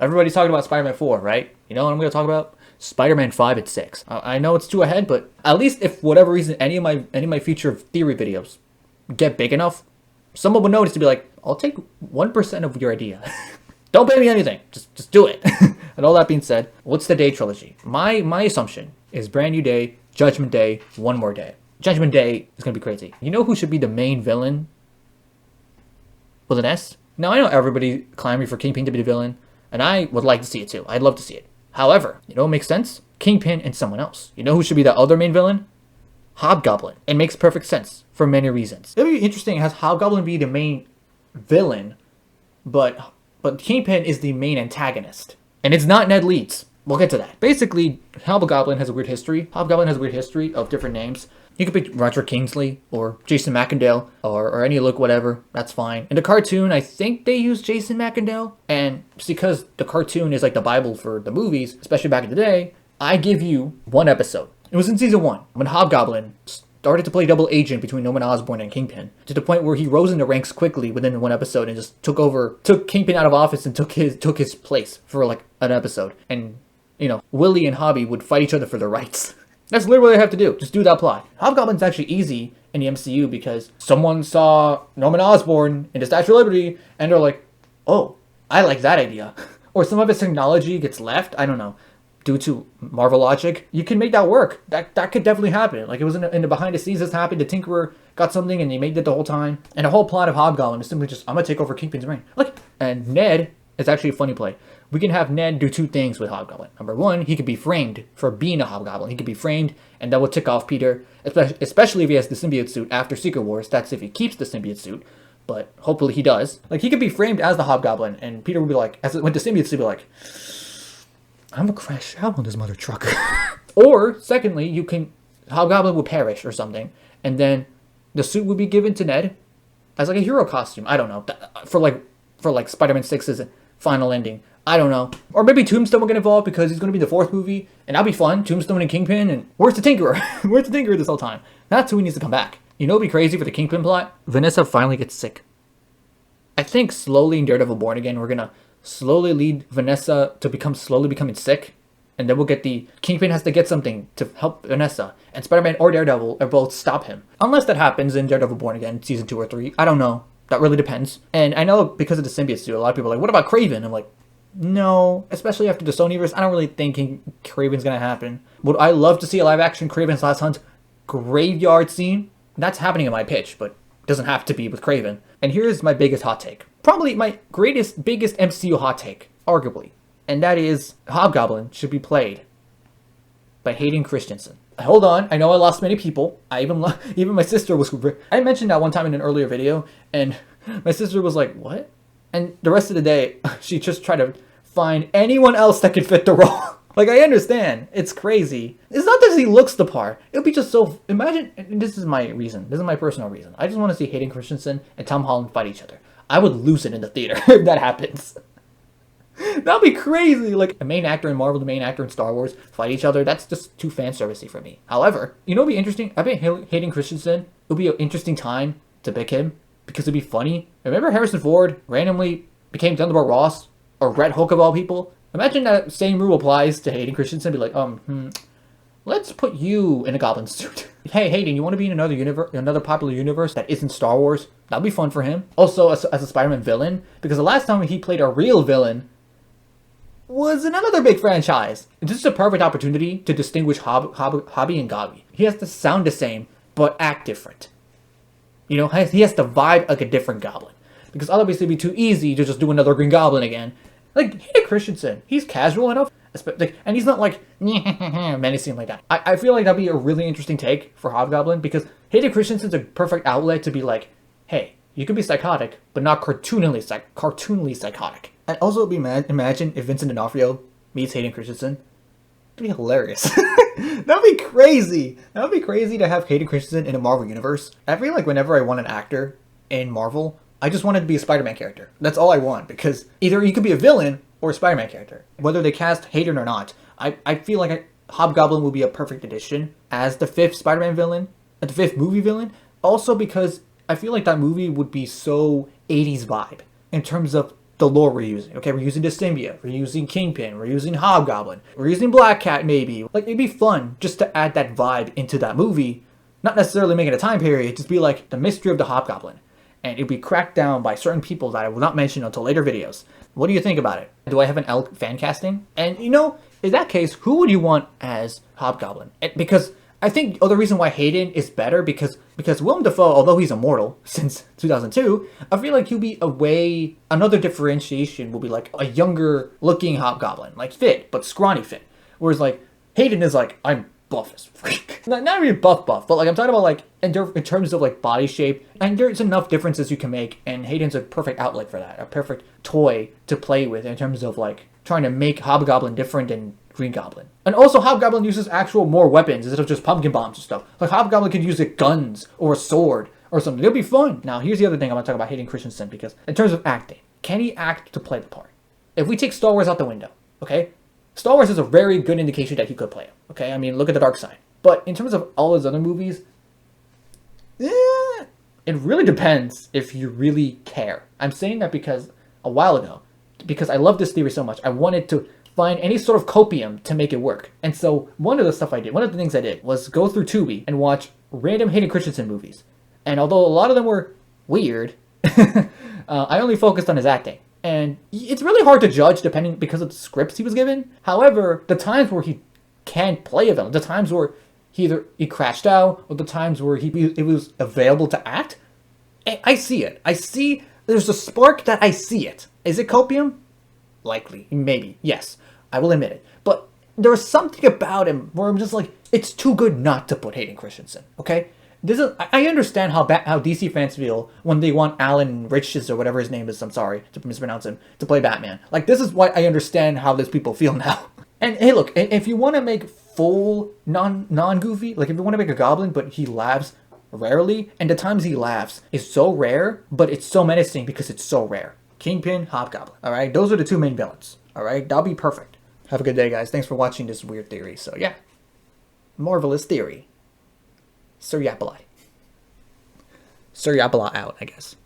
Everybody's talking about Spider-Man 4, right? You know what I'm going to talk about? Spider-Man 5 and 6. I know it's too ahead, but at least if for whatever reason any of my future theory videos get big enough, someone would notice to be like, I'll take 1% of your idea. Don't pay me anything. Just do it. And all that being said, what's the Day trilogy? My assumption is Brand New Day, Judgment Day, One More Day. Judgment Day is going to be crazy. You know who should be the main villain with an S? Now, I know everybody clamoring for Kingpin to be the villain, and I would like to see it too. I'd love to see it. However, you know what makes sense? Kingpin and someone else. You know who should be the other main villain? Hobgoblin. It makes perfect sense for many reasons. It would be interesting has Hobgoblin be the main villain, but Kingpin is the main antagonist. And it's not Ned Leeds. We'll get to that. Basically, Hobgoblin has a weird history. Hobgoblin has a weird history of different names. You could pick Roger Kingsley or Jason McIndale or any look, whatever. That's fine. In the cartoon, I think they use Jason McIndale. And it's because the cartoon is like the Bible for the movies, especially back in the day, I give you one episode. It was in season 1 when Hobgoblin started to play double agent between Norman Osborn and Kingpin to the point where he rose in the ranks quickly within one episode and just took Kingpin out of office and took his place for like an episode. And, you know, Willie and Hobby would fight each other for their rights. That's literally what they have to do. Just do that plot. Hobgoblin's actually easy in the MCU because someone saw Norman Osborn in the Statue of Liberty and they're like, oh, I like that idea. Or some of his technology gets left. I don't know. Due to Marvel logic, you can make that work. That could definitely happen. Like it was in the behind the scenes. This happened. The Tinkerer got something and he made it the whole time. And the whole plot of Hobgoblin is simply just, I'm gonna take over Kingpin's reign. Look, and Ned is actually a funny play. We can have Ned do two things with Hobgoblin. Number one, he could be framed for being a Hobgoblin. He could be framed, and that will tick off Peter, especially if he has the symbiote suit after Secret Wars. That's if he keeps the symbiote suit, but hopefully he does. Like, he could be framed as the Hobgoblin, and Peter would be like, with the symbiote suit, be like, I'm gonna crash out on this mother trucker. Or, secondly, Hobgoblin would perish or something, and then the suit would be given to Ned as like a hero costume. I don't know. For like Spider-Man 6's final ending. I don't know. Or maybe Tombstone will get involved because he's going to be the 4th movie. And that'll be fun. Tombstone and Kingpin. And where's the Tinkerer? Where's the Tinkerer this whole time? That's who needs to come back. You know what would be crazy for the Kingpin plot? Vanessa finally gets sick. I think slowly in Daredevil Born Again, we're going to slowly lead Vanessa to slowly becoming sick. And then we'll get Kingpin has to get something to help Vanessa. And Spider-Man or Daredevil are both stop him. Unless that happens in Daredevil Born Again, season 2 or 3. I don't know. That really depends. And I know because of the symbiote suit, a lot of people are like, what about Kraven? I'm like, no, especially after the Sonyverse, I don't really think Kraven's gonna happen. Would I love to see a live-action Kraven's Last Hunt graveyard scene? That's happening in my pitch, but it doesn't have to be with Kraven. And here's my biggest hot take. Probably my biggest MCU hot take, arguably. And that is, Hobgoblin should be played by Hayden Christensen. Hold on, I know I lost many people. Even my sister was... I mentioned that one time in an earlier video, and my sister was like, what? And the rest of the day, she just tried to find anyone else that could fit the role. Like, I understand. It's crazy. It's not that he looks the part. It would be just so... Imagine... This is my reason. This is my personal reason. I just want to see Hayden Christensen and Tom Holland fight each other. I would lose it in the theater if that happens. That'd be crazy. Like, the main actor in Marvel, the main actor in Star Wars fight each other. That's just too fan servicey for me. However, you know what'd be interesting? I bet Hayden Christensen, it would be an interesting time to pick him because it'd be funny. Remember Harrison Ford randomly became Thunderbolt Ross or Red Hulk of all people? Imagine that same rule applies to Hayden Christensen. Be like, let's put you in a goblin suit. Hey, Hayden, you want to be in another popular universe that isn't Star Wars? That'd be fun for him. Also, as a Spider-Man villain, because the last time he played a real villain was another big franchise. This is a perfect opportunity to distinguish Hobby and Gobby. He has to sound the same, but act different. You know, he has to vibe like a different goblin. Because otherwise it'd be too easy to just do another Green Goblin again. Like, Hayden Christensen, he's casual enough. And he's not like, menacing like that. I feel like that'd be a really interesting take for Hobgoblin. Because Hayden Christensen's a perfect outlet to be like, hey, you can be psychotic, but not cartoonily psychotic. And also, imagine if Vincent D'Onofrio meets Hayden Christensen. That'd be hilarious. That'd be crazy. That'd be crazy to have Hayden Christensen in a Marvel universe. I feel like whenever I want an actor in Marvel, I just want it to be a Spider-Man character. That's all I want, because either he could be a villain or a Spider-Man character. Whether they cast Hayden or not, I feel like Hobgoblin will be a perfect addition as the 5th Spider-Man villain, the 5th movie villain. Also because I feel like that movie would be so 80s vibe in terms of the lore we're using. Okay, we're using the symbiote, we're using Kingpin, we're using Hobgoblin, we're using Black Cat maybe. Like, it'd be fun just to add that vibe into that movie. Not necessarily make it a time period, just be like the mystery of the Hobgoblin. And it'd be cracked down by certain people that I will not mention until later videos. What do you think about it? Do I have an elk fan casting? And you know, in that case, who would you want as Hobgoblin? Because I think the reason why Hayden is better because Willem Dafoe, although he's immortal since 2002, I feel like he'll be another differentiation will be like a younger looking Hobgoblin, like fit, but scrawny fit. Whereas like Hayden is like, I'm buff as freak. Not really buff, but like I'm talking about like in terms of like body shape, and there's enough differences you can make, and Hayden's a perfect outlet for that, a perfect toy to play with in terms of like trying to make Hobgoblin different than Green Goblin. And also Hobgoblin uses actual more weapons instead of just pumpkin bombs and stuff. Like Hobgoblin could use like guns or a sword or something. It'll be fun. Now here's the other thing I want to talk about Hayden Christensen, because in terms of acting, can he act to play the part? If we take Star Wars out the window, okay? Star Wars is a very good indication that he could play it, okay? I mean, look at the dark side. But in terms of all his other movies, it really depends if you really care. I'm saying that because a while ago, because I love this theory so much, I wanted to find any sort of copium to make it work. And so one of the things I did was go through Tubi and watch random Hayden Christensen movies. And although a lot of them were weird, I only focused on his acting. And it's really hard to judge because of the scripts he was given. However, the times where he can't play a villain, the times where he crashed out, or the times where it was available to act, I see it. There's a spark that I see it. Is it copium? Likely. Maybe. Yes. I will admit it. But there's something about him where I'm just like, it's too good not to put Hayden Christensen. Okay? I understand how DC fans feel when they want Alan Riches or whatever his name is, I'm sorry to mispronounce him, to play Batman. Like, this is why I understand how these people feel now. And hey, look, if you want to make full non-goofy, like if you want to make a goblin but he laughs rarely, and the times he laughs is so rare, but it's so menacing because it's so rare. Kingpin, Hobgoblin. Alright, those are the two main villains. Alright, that'll be perfect. Have a good day, guys. Thanks for watching this weird theory. So yeah, marvelous theory. Sir Yapalai. Sir Yapala out, I guess.